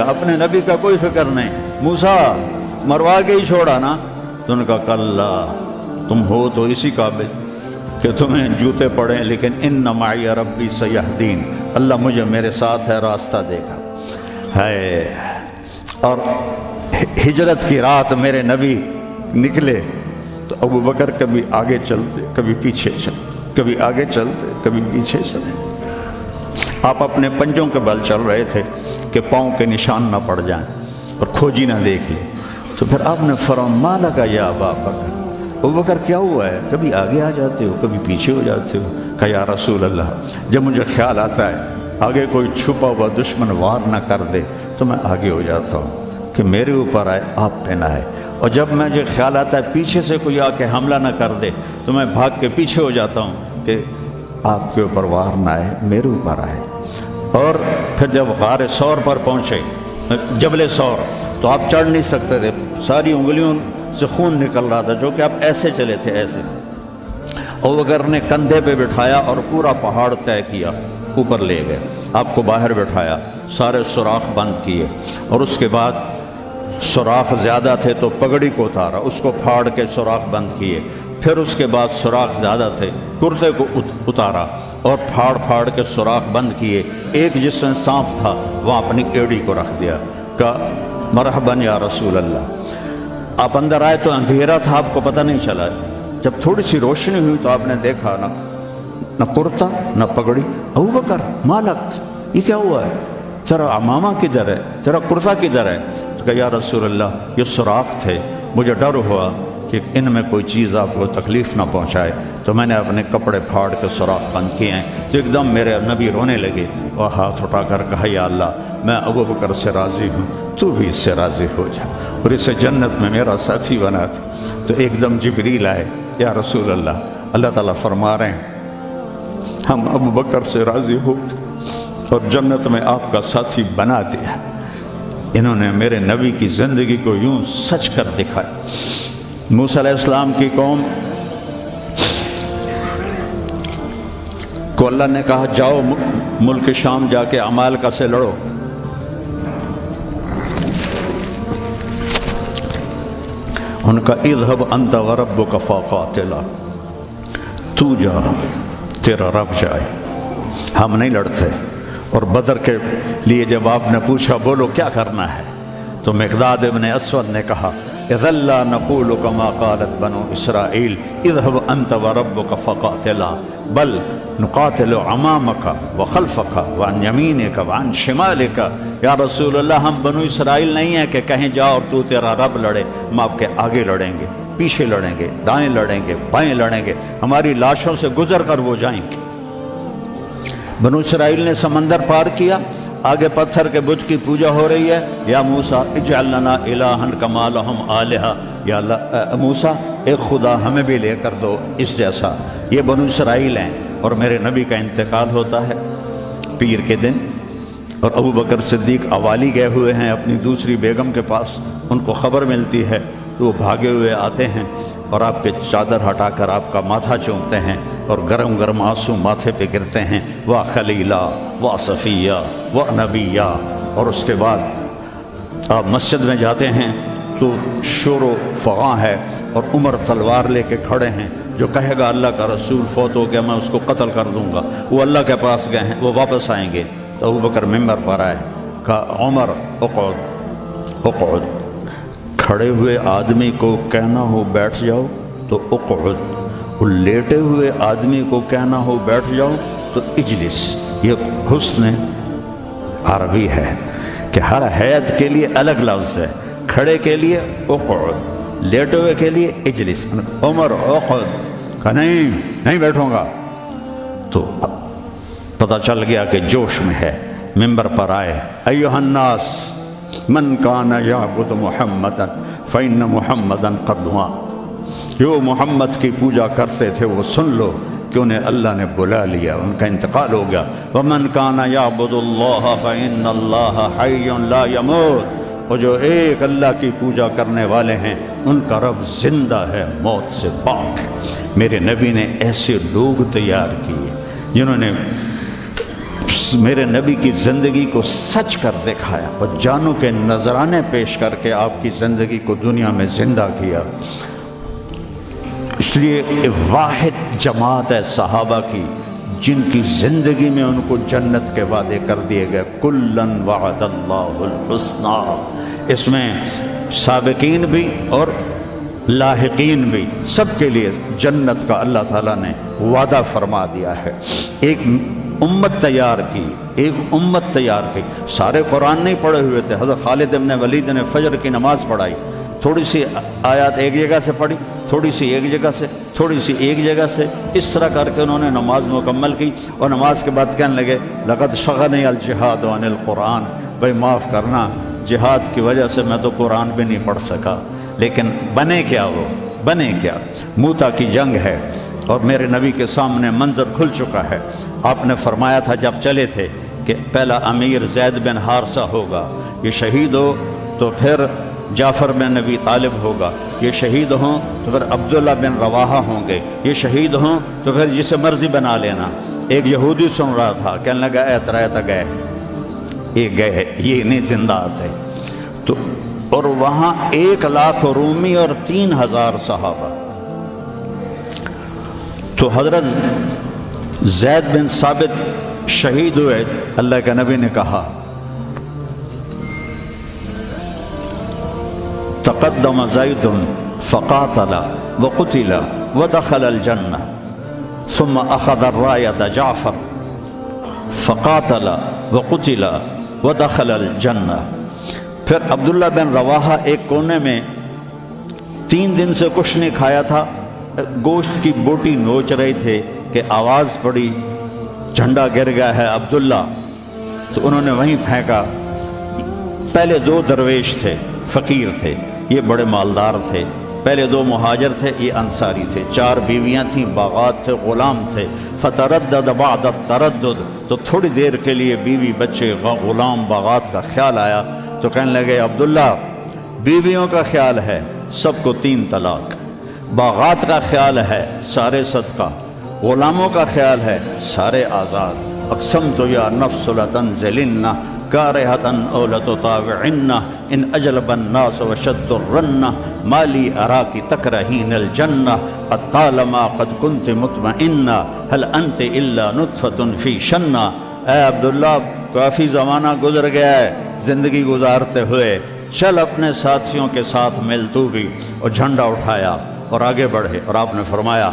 اپنے نبی کا کوئی فکر نہیں. موسیٰ مروا کے ہی چھوڑا نا. تو ان کا کلا تم ہو تو اسی قابل کہ تمہیں جوتے پڑیں، لیکن ان معی ربی سیہدین، اللہ مجھے میرے ساتھ ہے، راستہ دے گا. ہے اور ہجرت کی رات میرے نبی نکلے تو ابو بکر کبھی آگے چلتے کبھی پیچھے چلتے، کبھی آگے چلتے کبھی پیچھے چلے. آپ اپنے پنجوں کے بل چل رہے تھے کہ پاؤں کے نشان نہ پڑ جائیں اور کھوجی نہ دیکھ لیں. تو پھر آپ نے فرمایا ما لکا یا ابا بکر، ابو بکر کیا ہوا ہے؟ کبھی آگے آ جاتے ہو کبھی پیچھے ہو جاتے ہو. کہا یا رسول اللہ، جب مجھے خیال آتا ہے آگے کوئی چھپا ہوا دشمن وار نہ کر دے تو میں آگے ہو جاتا ہوں کہ میرے اوپر آئے، آپ پہ نہ آئے. اور جب مجھے خیال آتا ہے پیچھے سے کوئی آ کے حملہ نہ کر دے تو میں بھاگ کے پیچھے ہو جاتا ہوں کہ آپ کے اوپر وار نہ آئے، میرے اوپر آئے. اور پھر جب غار ثور پر پہنچے، جبل ثور، تو آپ چڑھ نہیں سکتے تھے، ساری انگلیوں سے خون نکل رہا تھا، جو کہ آپ ایسے چلے تھے ایسے. ابو بکر نے کندھے پہ بٹھایا اور پورا پہاڑ طے کیا، اوپر لے گئے. آپ کو باہر بٹھایا، سارے سوراخ بند کیے، اور اس کے بعد سوراخ زیادہ تھے تو پگڑی کو اتارا، اس کو پھاڑ کے سوراخ بند کیے. پھر اس کے بعد سوراخ زیادہ تھے، کرتے کو اتارا اور پھاڑ کے سوراخ بند کیے. ایک جس میں سانپ تھا وہاں اپنی ایڑی کو رکھ دیا. کہا مرحباً یا رسول اللہ. آپ اندر آئے تو اندھیرا تھا، آپ کو پتہ نہیں چلا. جب تھوڑی سی روشنی ہوئی تو آپ نے دیکھا نہ کرتا نہ پگڑی. ابو بکر مالک، یہ کیا ہوا ہے؟ ذرا عمامہ کدھر ہے، ذرا کرتا کدھر ہے؟ تو کہا یا رسول اللہ یہ سوراخ تھے، مجھے ڈر ہوا کہ ان میں کوئی چیز آپ کو تکلیف نہ پہنچائے تو میں نے اپنے کپڑے پھاڑ کے سوراخ بند کیے ہیں. تو ایک دم میرے نبی رونے لگے اور ہاتھ اٹھا کر کہا یا اللہ میں ابو بکر سے راضی ہوں، تو بھی اس سے راضی ہو جا اور اسے جنت میں میرا ساتھی بنا دے. تو ایک دم جبریل آئے، یا رسول اللہ، اللہ تعالیٰ فرما رہے ہیں ہم ابو بکر سے راضی ہو اور جنت میں آپ کا ساتھی بنا دیا. انہوں نے میرے نبی کی زندگی کو یوں سچ کر دکھایا. موسیٰ علیہ السلام کی قوم کو اللہ نے کہا جاؤ ملک شام جا کے عمالقہ سے لڑو. ان کا اذهب انت وربک فقاتلا، تو جا تیرا رب جائے، ہم نہیں لڑتے. اور بدر کے لیے جب آپ نے پوچھا بولو کیا کرنا ہے تو مقداد ابن اسود نے کہا اذا لا نقول كما قالت بنو اسرائیل اذهب انت وربك فقاتلا بل نقاتل امامك وخلفك وعن يمينك وعن شمالك. یا رسول اللہ ہم بنو اسرائیل نہیں ہیں کہ کہیں جاؤ اور تو تیرا رب لڑے. ہم آپ کے آگے لڑیں گے، پیچھے لڑیں گے، دائیں لڑیں گے، بائیں لڑیں گے، ہماری لاشوں سے گزر کر وہ جائیں گے. بنو اسرائیل نے سمندر پار کیا، آگے پتھر کے بت کی پوجا ہو رہی ہے. یا موسیٰ اجعل لنا الہا کما لہم آلہہ، یا اللہ موسیٰ ایک خدا ہمیں بھی لے کر دو اس جیسا. یہ بنو اسرائیل ہیں اور میرے نبی کا انتقال ہوتا ہے پیر کے دن، اور ابو بکر صدیق اوالی گئے ہوئے ہیں اپنی دوسری بیگم کے پاس. ان کو خبر ملتی ہے تو وہ بھاگے ہوئے آتے ہیں اور آپ کے چادر ہٹا کر آپ کا ماتھا چومتے ہیں اور گرم گرم آنسو ماتھے پہ گرتے ہیں. واہ خلیلہ واہ صفیہ واہ نبیہ. اور اس کے بعد آپ مسجد میں جاتے ہیں تو شور و فغاں ہے اور عمر تلوار لے کے کھڑے ہیں. جو کہے گا اللہ کا رسول فوت ہو گیا میں اس کو قتل کر دوں گا، وہ اللہ کے پاس گئے ہیں، وہ واپس آئیں گے. تو ابو بکر ممبر پر آئے، کہا عمر اقعد اقعد. کھڑے ہوئے آدمی کو کہنا ہو بیٹھ جاؤ تو اقعد، وہ لیٹے ہوئے آدمی کو کہنا ہو بیٹھ جاؤ تو اجلس. یہ حسن عربی ہے کہ ہر حیت کے لیے الگ لفظ ہے. کھڑے کے لیے اقعد، لیٹے ہوئے کے لیے اجلس. عمر اقعد، کہا نہیں بیٹھوں گا. تو پتہ چل گیا کہ جوش میں ہے. ممبر پر آئے، ایھا الناس من کان یعبد محمدا فإن محمدا قد مات. جو محمد کی پوجا کرتے تھے وہ سن لو کہ انہیں اللہ نے بلا لیا، ان کا انتقال ہو گیا. ومن کان یعبد اللہ فإن اللہ حی لا یموت. اور جو ایک اللہ کی پوجا کرنے والے ہیں ان کا رب زندہ ہے، موت سے پاک ہے. میرے نبی نے ایسے لوگ تیار کیے جنہوں نے میرے نبی کی زندگی کو سچ کر دکھایا اور جانوں کے نذرانے پیش کر کے آپ کی زندگی کو دنیا میں زندہ کیا۔ اس لیے واحد جماعت ہے صحابہ کی جن کی زندگی میں ان کو جنت کے وعدے کر دیے گئے، کلن وعد اللہ الحسنی۔ اس میں سابقین بھی اور لاحقین بھی، سب کے لیے جنت کا اللہ تعالیٰ نے وعدہ فرما دیا ہے۔ ایک امت تیار کی، ایک امت تیار کی۔ سارے قرآن نہیں پڑھے ہوئے تھے، حضرت خالد بن ولید نے فجر کی نماز پڑھائی، تھوڑی سی آیات ایک جگہ سے پڑھی، تھوڑی سی ایک جگہ سے، تھوڑی سی ایک جگہ سے، اس طرح کر کے انہوں نے نماز مکمل کی، اور نماز کے بعد کہنے لگے لقد شغلنی الجہاد عن القرآن، بھائی معاف کرنا، جہاد کی وجہ سے میں تو قرآن بھی نہیں پڑھ سکا۔ لیکن بنے کیا وہ؟ بنے کیا؟ موتا کی جنگ ہے اور میرے نبی کے سامنے منظر کھل چکا ہے۔ آپ نے فرمایا تھا جب چلے تھے کہ پہلا امیر زید بن حارثہ ہوگا، یہ شہید ہو تو پھر جعفر بن ابی طالب ہوگا، یہ شہید ہوں تو پھر عبداللہ بن رواحہ ہوں گے، یہ شہید ہوں تو پھر جسے مرضی بنا لینا۔ ایک یہودی سن رہا تھا، کہنے لگا اے ترائیتا گئے، یہ گئے، یہ نہیں زندہ تھے۔ تو اور وہاں 1,00,000 رومی اور 3,000 صحابہ۔ تو حضرت زید بن ثابت شہید ہوئے، اللہ کے نبی نے کہا تقدم زید فقاتل وقتل ودخل الجنہ ثم اخذ الرایۃ جعفر فقاتل وقتل ودخل الجنہ۔ پھر عبداللہ بن رواحہ ایک کونے میں 3 دن سے کچھ نہیں کھایا تھا، گوشت کی بوٹی نوچ رہے تھے کہ آواز پڑی جھنڈا گر گیا ہے عبداللہ، تو انہوں نے وہیں پھینکا۔ پہلے 2 درویش تھے، فقیر تھے، یہ بڑے مالدار تھے، پہلے 2 مہاجر تھے، یہ انصاری تھے، 4 بیویاں تھیں، باغات تھے، غلام تھے۔ فتردد بعد التردد، تو تھوڑی دیر کے لیے بیوی بچے غلام باغات کا خیال آیا، تو کہنے لگے عبداللہ بیویوں کا خیال ہے سب کو 3 طلاق، باغات کا خیال ہے سارے صدقہ، غلاموں کا خیال ہے سارے آزاد۔ اقسمت یا نفس لتنزلن کارہۃ او لتطاوعن ان اجلب الناس وشد الرن ما لی اراک تکرہین الجنہ قد طالما قد کنت مطمئنہ هل انت الا نطفۃ فی شنہ۔ اے عبداللہ کافی زمانہ گزر گیا ہے زندگی گزارتے ہوئے، چل اپنے ساتھیوں کے ساتھ مل تو بھی۔ اور جھنڈا اٹھایا اور آگے بڑھے، اور آپ نے فرمایا،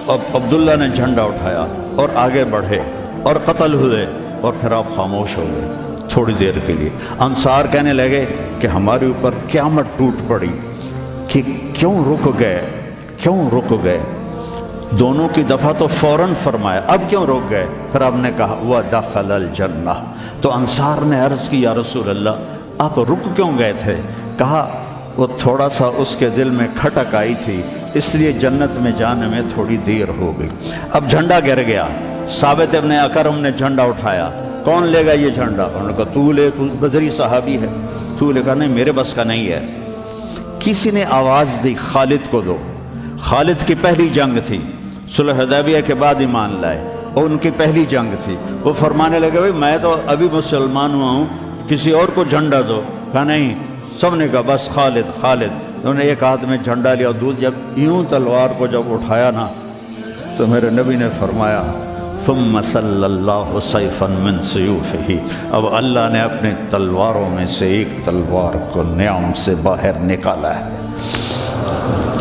اب عبداللہ نے جھنڈا اٹھایا اور آگے بڑھے اور قتل ہوئے، اور پھر آپ خاموش ہو گئے تھوڑی دیر کے لیے۔ انصار کہنے لگے کہ ہمارے اوپر قیامت ٹوٹ پڑی کہ کیوں رک گئے، کیوں رک گئے؟ دونوں کی دفعہ تو فوراً فرمایا، اب کیوں رک گئے؟ پھر آپ نے کہا وَدَخَلَ الْجَنَّةَ۔ تو انصار نے عرض کی یا رسول اللہ آپ رک کیوں گئے تھے؟ کہا وہ تھوڑا سا اس کے دل میں کھٹک آئی تھی، اس لیے جنت میں جانے میں تھوڑی دیر ہو گئی۔ اب جھنڈا گر گیا، ثابت ابن اکرم نے جھنڈا اٹھایا، کون لے گا یہ جھنڈا؟ انہوں نے کہا تو لے، تو بدری صحابی ہے، تو لے۔ کہا نہیں میرے بس کا نہیں ہے۔ کسی نے آواز دی خالد کو دو۔ خالد کی پہلی جنگ تھی، صلح حدیبیہ کے بعد ایمان لائے، اور ان کی پہلی جنگ تھی۔ وہ فرمانے لگے بھائی میں تو ابھی مسلمان ہوا ہوں، کسی اور کو جھنڈا دو۔ کہا نہیں، سب نے کہا بس خالد خالد۔ انہوں نے ایک ہاتھ میں جھنڈا لیا، جب یوں تلوار کو جب اٹھایا نا تو میرے نبی نے فرمایا ثم صلی اللہ سیفا من سیوفہ، اب اللہ نے اپنے تلواروں میں سے ایک تلوار کو نیام سے باہر نکالا ہے،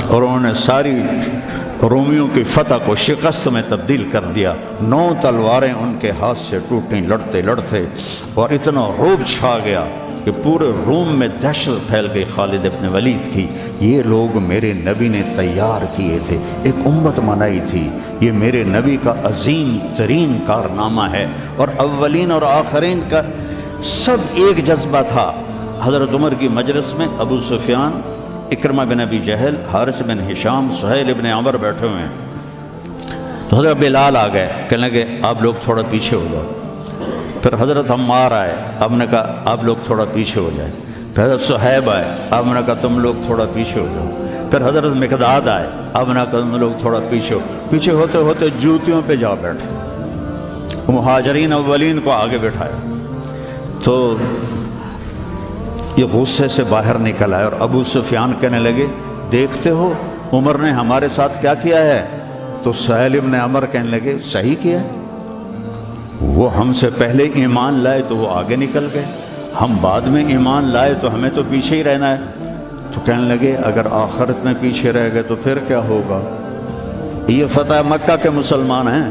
اور انہوں نے ساری رومیوں کی فتح کو شکست میں تبدیل کر دیا۔ 9 تلواریں ان کے ہاتھ سے ٹوٹیں لڑتے لڑتے، اور اتنا رعب چھا گیا کہ پورے روم میں دہشت پھیل گئی خالد ابن ولید کی۔ یہ لوگ میرے نبی نے تیار کیے تھے، ایک امت بنائی تھی، یہ میرے نبی کا عظیم ترین کارنامہ ہے، اور اولین اور آخرین کا سب ایک جذبہ تھا۔ حضرت عمر کی مجلس میں ابو سفیان، اکرمہ بن ابی جہل، حارث بن ہشام، سہیل ابن عمر بیٹھے ہوئے ہیں، تو حضرت بلال آ گئے، کہنے لگے آپ لوگ تھوڑا پیچھے ہو جاؤ۔ پھر حضرت عمار آئے، آپ نے کہا آپ لوگ تھوڑا پیچھے ہو جائیں۔ پھر حضرت صہیب آئے، آپ نے کہا تم لوگ تھوڑا پیچھے ہو جاؤ۔ پھر حضرت مقداد آئے، آپ نے کہا تم لوگ تھوڑا پیچھے ہو۔ پیچھے ہوتے ہوتے جوتیوں پہ جا بیٹھے، مہاجرین اولین کو آگے بٹھایا تو یہ غصے سے باہر نکل آئے اور ابو سفیان کہنے لگے دیکھتے ہو عمر نے ہمارے ساتھ کیا کیا ہے؟ تو سہیل ابن عمر کہنے لگے صحیح کیا ہے، وہ ہم سے پہلے ایمان لائے تو وہ آگے نکل گئے، ہم بعد میں ایمان لائے تو ہمیں تو پیچھے ہی رہنا ہے۔ تو کہنے لگے اگر آخرت میں پیچھے رہ گئے تو پھر کیا ہوگا؟ یہ فتح مکہ کے مسلمان ہیں،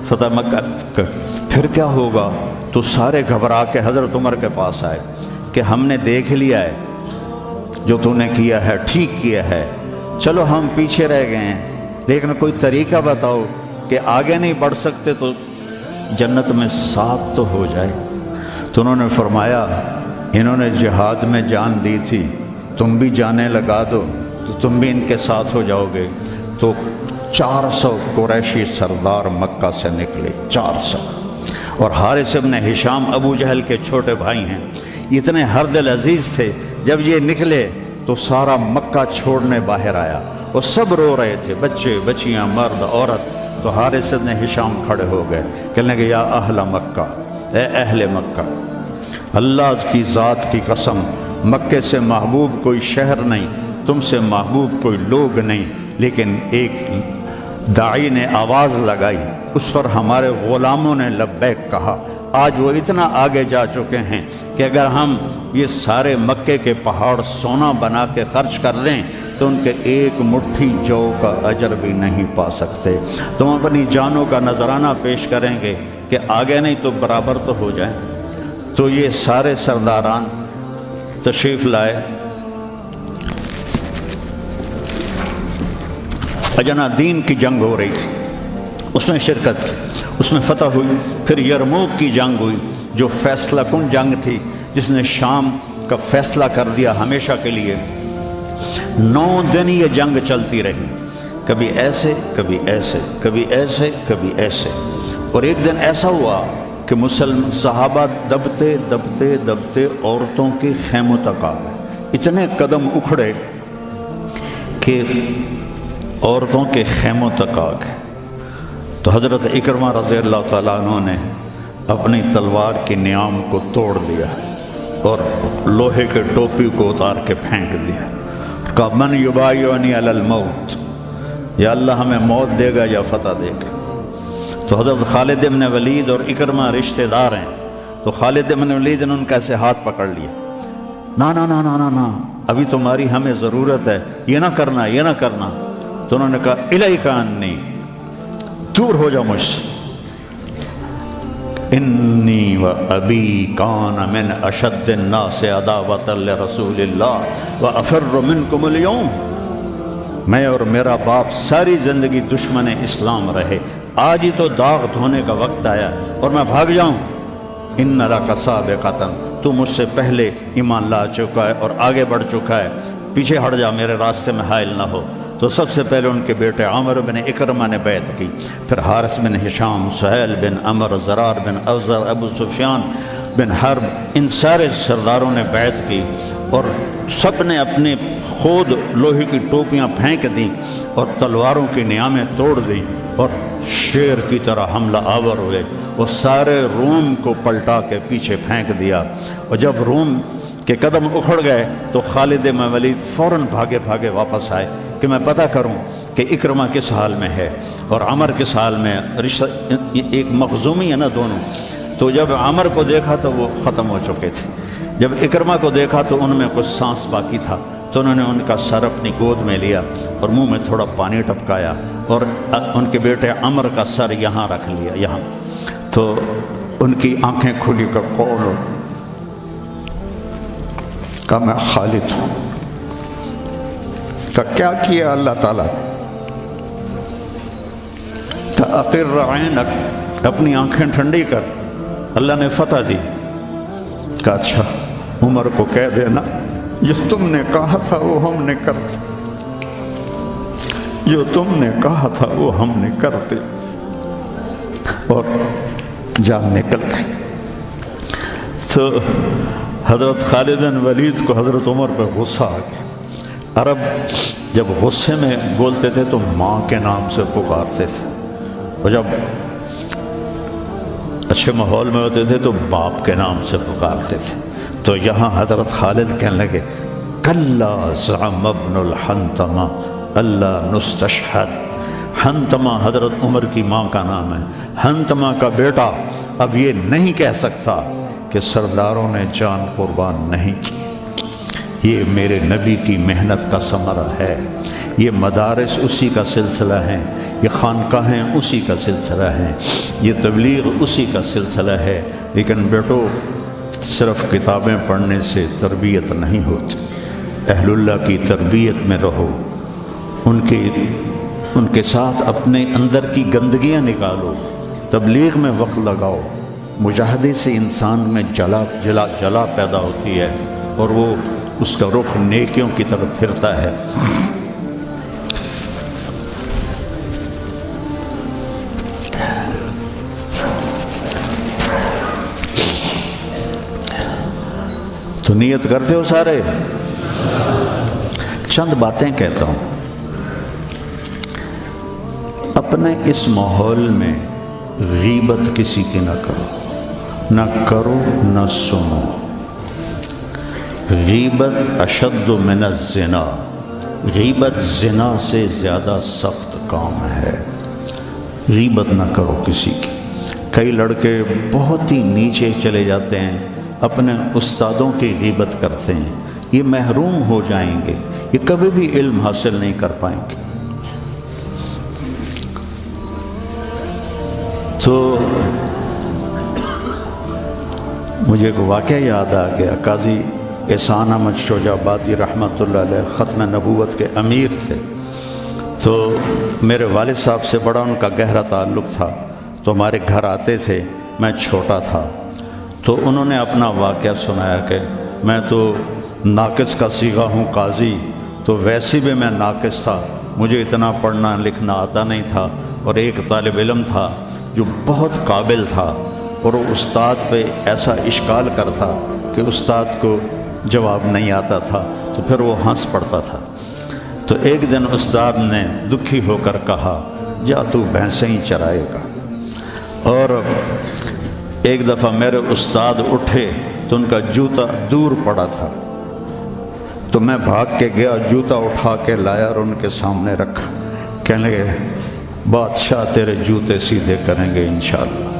فتح مکہ پھر کیا ہوگا؟ تو سارے گھبرا کے حضرت عمر کے پاس آئے کہ ہم نے دیکھ لیا ہے جو تو نے کیا ہے ٹھیک کیا ہے، چلو ہم پیچھے رہ گئے ہیں لیکن کوئی طریقہ بتاؤ کہ آگے نہیں بڑھ سکتے تو جنت میں ساتھ تو ہو جائے۔ تو انہوں نے فرمایا انہوں نے جہاد میں جان دی تھی، تم بھی جانیں لگا دو تو تم بھی ان کے ساتھ ہو جاؤ گے۔ تو 400 قریشی سردار مکہ سے نکلے، 400، اور حارث ابن ہشام ابو جہل کے چھوٹے بھائی ہیں، اتنے ہر دل عزیز تھے۔ جب یہ نکلے تو سارا مکہ چھوڑنے باہر آیا اور سب رو رہے تھے، بچے بچیاں مرد عورت۔ تو حارث ابن ہشام کھڑے ہو گئے، کہنے لگے یا اہل مکہ، اے اہل مکہ، اللہ کی ذات کی قسم مکے سے محبوب کوئی شہر نہیں، تم سے محبوب کوئی لوگ نہیں، لیکن ایک داعی نے آواز لگائی، اس پر ہمارے غلاموں نے لبیک کہا۔ آج وہ اتنا آگے جا چکے ہیں کہ اگر ہم یہ سارے مکے کے پہاڑ سونا بنا کے خرچ کر دیں تو ان کے ایک مٹھی جو کا اجر بھی نہیں پا سکتے۔ تم اپنی جانوں کا نذرانہ پیش کریں گے کہ آگے نہیں تو برابر تو ہو جائیں۔ تو یہ سارے سرداران تشریف لائے، اجنا دین کی جنگ ہو رہی تھی، اس میں شرکت کی، اس میں فتح ہوئی۔ پھر یرموک کی جنگ ہوئی جو فیصلہ کن جنگ تھی، جس نے شام کا فیصلہ کر دیا ہمیشہ کے لیے۔ 9 دن یہ جنگ چلتی رہی، کبھی ایسے کبھی ایسے کبھی ایسے کبھی ایسے، اور ایک دن ایسا ہوا کہ مسلم صحابہ دبتے دبتے دبتے عورتوں کے خیموں تک آ گئے، اتنے قدم اکھڑے کہ عورتوں کے خیموں تک آ گئے۔ تو حضرت اکرمہ رضی اللہ تعالیٰ عنہ نے اپنی تلوار کی نیام کو توڑ دیا اور لوہے کے ٹوپی کو اتار کے پھینک دیا، کہا من یبایعنی علی الموت، یا اللہ ہمیں موت دے گا یا فتح دے گا۔ تو حضرت خالد بن ولید اور اکرمہ رشتہ دار ہیں، تو خالد بن ولید نے ان کا ایسے ہاتھ پکڑ لیا، نا نا نا نا نا نا، ابھی تمہاری ہمیں ضرورت ہے، یہ نہ کرنا یہ نہ کرنا۔ تو انہوں نے کہا الیک عنی، دور ہو جاؤ مجھ سے، انی و ابی کان من اشد الناس عداوۃ لرسول اللہ و افر منکم اليوم، میں اور میرا باپ ساری زندگی دشمن اسلام رہے، آج ہی تو داغ دھونے کا وقت آیا اور میں بھاگ جاؤں۔ ان لک سابقۃ، تو مجھ سے پہلے ایمان لا چکا ہے اور آگے بڑھ چکا ہے، پیچھے ہٹ جا، میرے راستے میں حائل نہ ہو۔ تو سب سے پہلے ان کے بیٹے عامر بن اکرمہ نے بیعت کی، پھر حارث بن ہشام، سہیل بن عمر، زرار بن اوزر، ابو سفیان بن حرب، ان سارے سرداروں نے بیعت کی، اور سب نے اپنے خود لوہے کی ٹوپیاں پھینک دیں اور تلواروں کی نیامیں توڑ دیں اور شیر کی طرح حملہ آور ہوئے، وہ سارے روم کو پلٹا کے پیچھے پھینک دیا۔ اور جب روم کے قدم اکھڑ گئے تو خالد بن ولید فوراً بھاگے بھاگے واپس آئے کہ میں پتہ کروں کہ اکرمہ کس حال میں ہے اور عمر کس حال میں، رشتہ ایک مخزومی ہے نا دونوں۔ تو جب عمر کو دیکھا تو وہ ختم ہو چکے تھے، جب اکرمہ کو دیکھا تو ان میں کچھ سانس باقی تھا، تو انہوں نے ان کا سر اپنی گود میں لیا اور منہ میں تھوڑا پانی ٹپکایا اور ان کے بیٹے عمر کا سر یہاں رکھ لیا، یہاں۔ تو ان کی آنکھیں کھلی کر کون ہو؟ کہا میں خالد ہوں۔ کہا کیا کیا اللہ تعالیٰ؟ کہا اقر عینک، اپنی آنکھیں ٹھنڈی کر، اللہ نے فتح دی۔ کہا اچھا عمر کو کہہ دینا جو تم نے کہا تھا وہ ہم نے کرتے، جو تم نے کہا تھا وہ ہم نے کرتے، اور جان نکل گئی۔ تو حضرت خالد بن ولید کو حضرت عمر پہ غصہ آ گیا۔ عرب جب غصے میں بولتے تھے تو ماں کے نام سے پکارتے تھے، اور جب اچھے ماحول میں ہوتے تھے تو باپ کے نام سے پکارتے تھے. تو یہاں حضرت خالد کہنے لگے کلا زعم ابن الحنتمہ اللہ نستشہد. حنتمہ حضرت عمر کی ماں کا نام ہے. حنتمہ کا بیٹا اب یہ نہیں کہہ سکتا کہ سرداروں نے جان قربان نہیں کی. یہ میرے نبی کی محنت کا ثمرہ ہے. یہ مدارس اسی کا سلسلہ ہیں, یہ خانقاہیں اسی کا سلسلہ ہیں, یہ تبلیغ اسی کا سلسلہ ہے. لیکن بیٹو صرف کتابیں پڑھنے سے تربیت نہیں ہوتی. اہل اللہ کی تربیت میں رہو, ان کے ساتھ اپنے اندر کی گندگیاں نکالو, تبلیغ میں وقت لگاؤ. مجاہدے سے انسان میں جلا پیدا ہوتی ہے اور وہ اس کا رخ نیکیوں کی طرف پھرتا ہے. تو نیت کرتے ہو سارے؟ چند باتیں کہتا ہوں. اپنے اس ماحول میں غیبت کسی کی نہ کرو نہ سنو. غیبت اشد من الزنا, غیبت زنا سے زیادہ سخت کام ہے. غیبت نہ کرو کسی کی. کئی لڑکے بہت ہی نیچے چلے جاتے ہیں, اپنے استادوں کی غیبت کرتے ہیں. یہ محروم ہو جائیں گے, یہ کبھی بھی علم حاصل نہیں کر پائیں گے. تو مجھے ایک واقعہ یاد آ گیا. قاضی احسان احمد شوجابادی رحمۃ اللہ علیہ ختم نبوت کے امیر تھے. تو میرے والد صاحب سے بڑا ان کا گہرا تعلق تھا. تو ہمارے گھر آتے تھے, میں چھوٹا تھا. تو انہوں نے اپنا واقعہ سنایا کہ میں تو ناقص کا صیغہ ہوں قاضی, تو ویسے بھی میں ناقص تھا, مجھے اتنا پڑھنا لکھنا آتا نہیں تھا. اور ایک طالب علم تھا جو بہت قابل تھا, اور وہ استاد پہ ایسا اشکال کرتا کہ استاد کو جواب نہیں آتا تھا, تو پھر وہ ہنس پڑتا تھا. تو ایک دن استاد نے دکھی ہو کر کہا جا تو بھینسیں ہی چرائے گا. اور ایک دفعہ میرے استاد اٹھے تو ان کا جوتا دور پڑا تھا. تو میں بھاگ کے گیا, جوتا اٹھا کے لایا اور ان کے سامنے رکھا. کہنے لگے بادشاہ تیرے جوتے سیدھے کریں گے انشاءاللہ.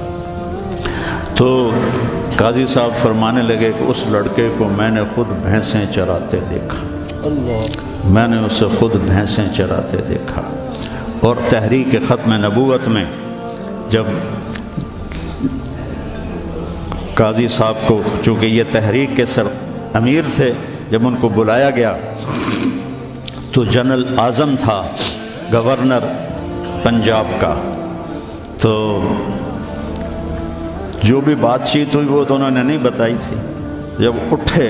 تو قاضی صاحب فرمانے لگے کہ اس لڑکے کو میں نے خود بھینسیں چراتے دیکھا, میں نے اسے خود بھینسیں چراتے دیکھا. اور تحریک ختم نبوت میں جب قاضی صاحب کو, چونکہ یہ تحریک کے سر امیر تھے, جب ان کو بلایا گیا تو جنرل اعظم تھا گورنر پنجاب کا. تو جو بھی بات چیت ہوئی وہ تو انہوں نے نہیں بتائی تھی. جب اٹھے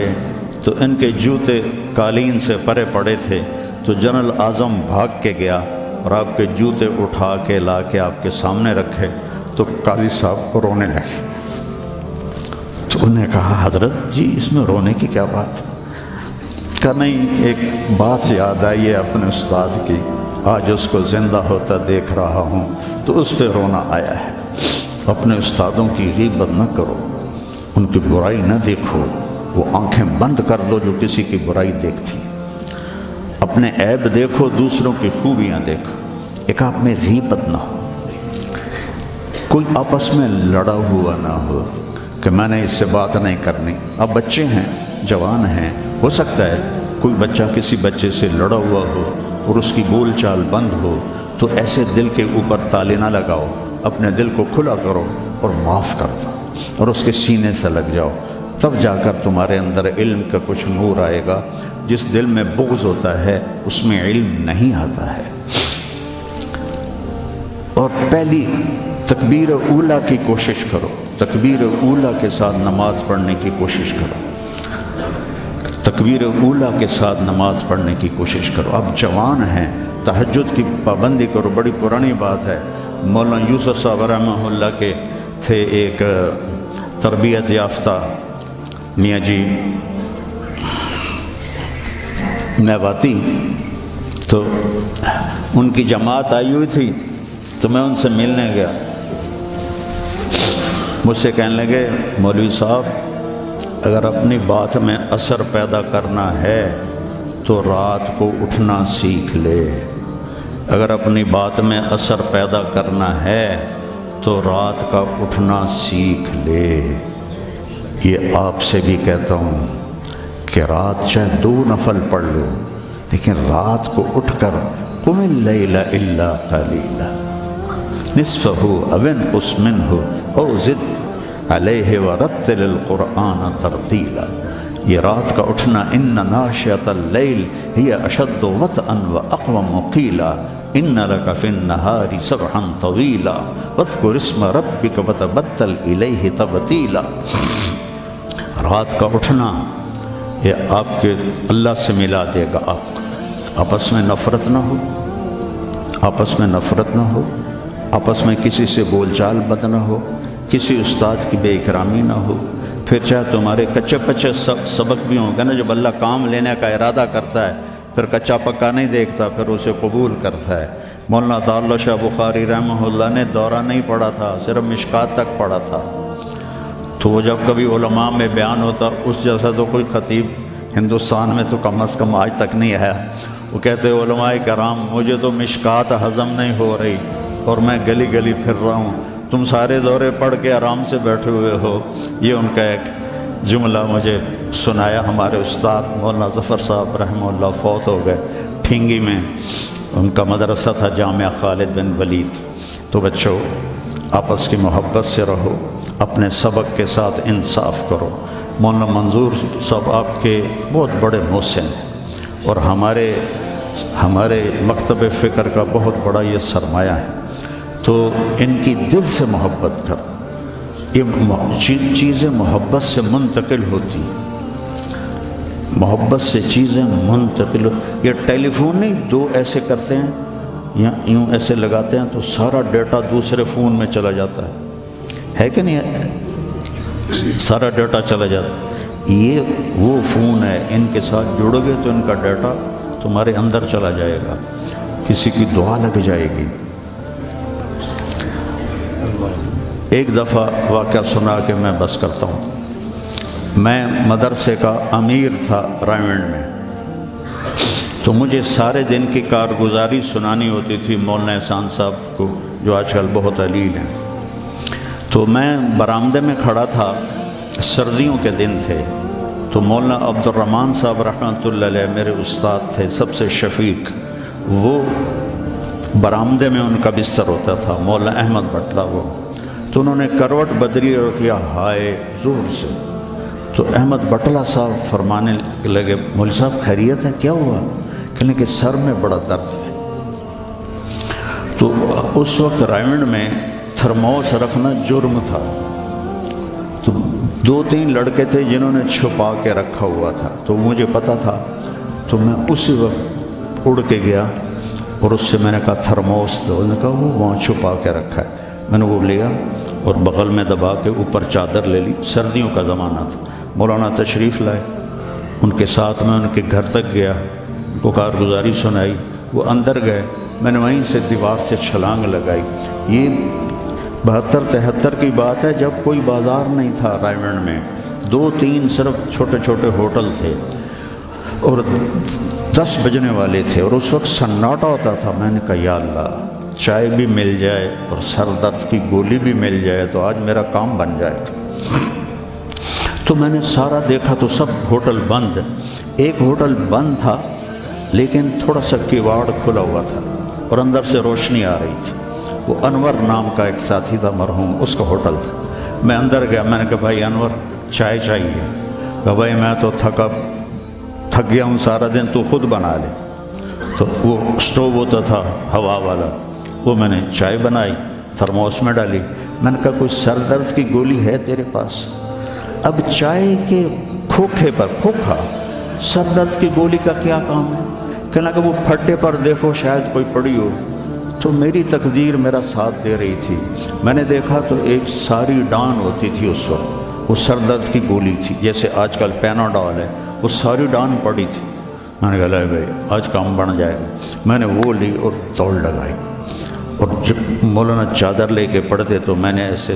تو ان کے جوتے قالین سے پرے پڑے تھے. تو جنرل اعظم بھاگ کے گیا اور آپ کے جوتے اٹھا کے لا کے آپ کے سامنے رکھے. تو قاضی صاحب رونے لگے. تو انہوں نے کہا حضرت جی اس میں رونے کی کیا بات؟ کہا نہیں, ایک بات یاد آئی ہے اپنے استاد کی, آج اس کو زندہ ہوتا دیکھ رہا ہوں تو اس پہ رونا آیا ہے. اپنے استادوں کی غیبت نہ کرو, ان کی برائی نہ دیکھو, وہ آنکھیں بند کر دو جو کسی کی برائی دیکھتی. اپنے عیب دیکھو, دوسروں کی خوبیاں دیکھو. ایک آپ میں غیبت نہ ہو, کوئی آپس میں لڑا ہوا نہ ہو کہ میں نے اس سے بات نہیں کرنی. اب بچے ہیں, جوان ہیں, ہو سکتا ہے کوئی بچہ کسی بچے سے لڑا ہوا ہو اور اس کی بول چال بند ہو, تو ایسے دل کے اوپر تالے نہ لگاؤ. اپنے دل کو کھلا کرو اور معاف کر دو اور اس کے سینے سے لگ جاؤ. تب جا کر تمہارے اندر علم کا کچھ نور آئے گا. جس دل میں بغض ہوتا ہے اس میں علم نہیں آتا ہے. اور پہلی تکبیر اولیٰ کی کوشش کرو, تکبیر اولیٰ کے ساتھ نماز پڑھنے کی کوشش کرو, تکبیر اولیٰ کے ساتھ نماز پڑھنے کی کوشش کرو. اب جوان ہیں, تہجد کی پابندی کرو. بڑی پرانی بات ہے, مولانا یوسف صاحب رحمہ اللہ کے تھے ایک تربیت یافتہ میاں جی میواتی, تو ان کی جماعت آئی ہوئی تھی تو میں ان سے ملنے گیا. مجھ سے کہنے لگے مولوی صاحب اگر اپنی بات میں اثر پیدا کرنا ہے تو رات کو اٹھنا سیکھ لے، اگر اپنی بات میں اثر پیدا کرنا ہے تو رات کا اٹھنا سیکھ لے۔ یہ آپ سے بھی کہتا ہوں کہ رات چاہے 2 نفل پڑھ لو، لیکن رات کو اٹھ کر قم اللیل الا قلیلا نصفہ او انقص منہ او زد علیہ ورتل القرآن ترتیلا۔ یہ رات کا اٹھنا ان ناشئۃ اللیل ہی اشد وطئا واقوم قیلا ان لک فی النہار سبحا طویلا واذکر اسم ربک وتبتل الیہ تبتیلا۔ رات کا اٹھنا یہ آپ کے اللہ سے ملا دے گا آپ کو۔ آپس میں نفرت نہ ہو، آپس میں نفرت نہ ہو، آپس میں کسی سے بول چال بد نہ ہو، کسی استاد کی بے اکرامی نہ ہو۔ پھر چاہے تمہارے کچے پچے سبق بھی ہوں گے نا، جب اللہ کام لینے کا ارادہ کرتا ہے پھر کچا پکا نہیں دیکھتا، پھر اسے قبول کرتا ہے۔ مولانا تعالی شاہ بخاری رحمہ اللہ نے دورہ نہیں پڑھا تھا، صرف مشکات تک پڑھا تھا، تو وہ جب کبھی علماء میں بیان ہوتا اس جیسا تو کوئی خطیب ہندوستان میں تو کم از کم آج تک نہیں آیا۔ وہ کہتے علماء کرام مجھے تو مشکات ہضم نہیں ہو رہی اور میں گلی گلی پھر رہا ہوں، تم سارے دورے پڑھ کے آرام سے بیٹھے ہوئے ہو۔ یہ ان کا ایک جملہ مجھے سنایا ہمارے استاد مولانا ظفر صاحب رحمہ اللہ فوت ہو گئے ٹھینگی میں، ان کا مدرسہ تھا جامعہ خالد بن ولید۔ تو بچوں آپس کی محبت سے رہو، اپنے سبق کے ساتھ انصاف کرو۔ مولانا منظور صاحب آپ کے بہت بڑے محسن اور ہمارے مکتب فکر کا بہت بڑا یہ سرمایہ ہے، تو ان کی دل سے محبت کر۔ یہ چیزیں محبت سے منتقل ہوتی، محبت سے چیزیں منتقل۔ یہ ٹیلی فون نہیں، 2 ایسے کرتے ہیں یا یوں ایسے لگاتے ہیں تو سارا ڈیٹا دوسرے فون میں چلا جاتا ہے کہ نہیں؟ سارا ڈیٹا چلا جاتا ہے۔ یہ وہ فون ہے، ان کے ساتھ جڑو گے تو ان کا ڈیٹا تمہارے اندر چلا جائے گا، کسی کی دعا لگ جائے گی۔ ایک دفعہ واقعہ سنا کہ میں بس کرتا ہوں۔ میں مدرسے کا امیر تھا رائمنڈ میں، تو مجھے سارے دن کی کارگزاری سنانی ہوتی تھی مولانا احسان صاحب کو جو آج کل بہت علیل ہیں۔ تو میں برآمدے میں کھڑا تھا، سردیوں کے دن تھے، تو مولانا عبد الرحمن صاحب رحمۃ اللہ علیہ میرے استاد تھے سب سے شفیق، وہ برآمدے میں ان کا بستر ہوتا تھا، مولانا احمد بٹلہ وہ، تو انہوں نے کروٹ بدلی اور کیا ہائے زور سے، تو احمد بٹلہ صاحب فرمانے لگے مولوی صاحب خیریت ہے، کیا ہوا؟ کہنے کہ سر میں بڑا درد ہے۔ تو اس وقت رائمنڈ میں تھرموس رکھنا جرم تھا، تو 2-3 لڑکے تھے جنہوں نے چھپا کے رکھا ہوا تھا، تو مجھے پتا تھا، تو میں اسی وقت اڑ کے گیا اور اس سے میں نے کہا تھرموس دو، انہوں نے کہا وہ وہاں چھپا کے رکھا ہے۔ میں نے وہ لیا اور بغل میں دبا کے اوپر چادر لے لی، سردیوں کا زمانہ تھا۔ مولانا تشریف لائے، ان کے ساتھ میں ان کے گھر تک گیا، ان کو کارگزاری سنائی، وہ اندر گئے، میں نے وہیں سے دیوار سے چھلانگ لگائی۔ یہ 72-73 کی بات ہے، جب کوئی بازار نہیں تھا رائمنڈ میں، 2-3 صرف چھوٹے چھوٹے ہوٹل تھے اور 10 بجنے والے تھے، اور اس وقت سناٹا ہوتا تھا۔ میں نے کہا یا اللہ چائے بھی مل جائے اور سر درد کی گولی بھی مل جائے تو آج میرا کام بن جائے گا۔ تو میں نے سارا دیکھا تو سب ہوٹل بند، ایک ہوٹل بند تھا لیکن تھوڑا سا کیواڑ کھلا ہوا تھا اور اندر سے روشنی آ رہی تھی۔ وہ انور نام کا ایک ساتھی تھا مرحوم، اس کا ہوٹل تھا۔ میں اندر گیا، میں نے کہا بھائی انور چائے چاہیے؟ کہا بھائی میں تو تھک گیا ہوں سارا دن، تو خود بنا لے۔ تو وہ سٹوو ہوتا تھا ہوا والا، وہ میں نے چائے بنائی، تھرموس میں ڈالی۔ میں نے کہا کوئی سر درد کی گولی ہے تیرے پاس؟ اب چائے کے کھوکھے پر کھوکھا، سر درد کی گولی کا کیا کام ہے؟ کہنا کہ وہ پھٹے پر دیکھو شاید کوئی پڑی ہو۔ تو میری تقدیر میرا ساتھ دے رہی تھی، میں نے دیکھا تو ایک ساری ڈان ہوتی تھی اس وقت، وہ سر درد کی گولی تھی جیسے آج کل پیناڈول ہے، وہ ساری ڈان پڑی تھی۔ میں نے کہا لے بھائی آج کام بن جائے گا۔ میں نے وہ لی اور دوڑ لگائی، اور جب مولانا چادر لے کے پڑھتے تو میں نے ایسے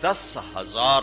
10,000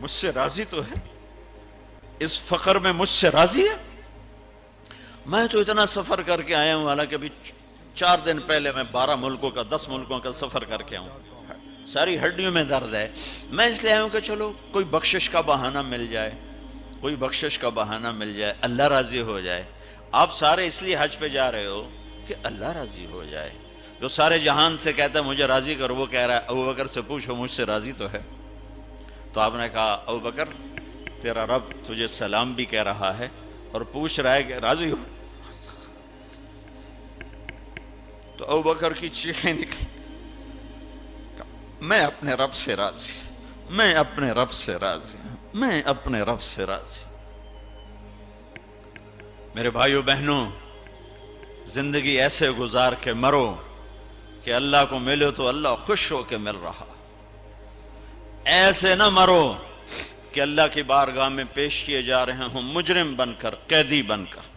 مجھ سے راضی تو ہے؟ اس فقر میں مجھ سے راضی ہے؟ میں تو اتنا سفر کر کے آیا ہوں، حالانکہ ابھی 4 دن پہلے میں 12 ملکوں کا 10 ملکوں کا سفر کر کے آؤں، ساری ہڈیوں میں درد ہے، میں اس لیے آیا ہوں کہ چلو کوئی بخشش کا بہانہ مل جائے، کوئی بخشش کا بہانہ مل جائے، اللہ راضی ہو جائے۔ آپ سارے اس لیے حج پہ جا رہے ہو کہ اللہ راضی ہو جائے۔ جو سارے جہان سے کہتا ہے مجھے راضی کرو، وہ کہہ رہا ہے ابو بکر سے پوچھو مجھ سے راضی تو ہے؟ تو آپ نے کہا ابو بکر تیرا رب تجھے سلام بھی کہہ رہا ہے اور پوچھ رہا ہے کہ راضی ہو؟ تو ابو بکر کی چیخیں نکلی، میں اپنے رب سے راضی، میں اپنے رب سے راضی، میں اپنے رب سے راضی۔ میرے بھائیو بہنوں، زندگی ایسے گزار کے مرو کہ اللہ کو ملو تو اللہ خوش ہو کے مل رہا، ایسے نہ مرو کہ اللہ کی بارگاہ میں پیش کیے جا رہے ہوں مجرم بن کر، قیدی بن کر۔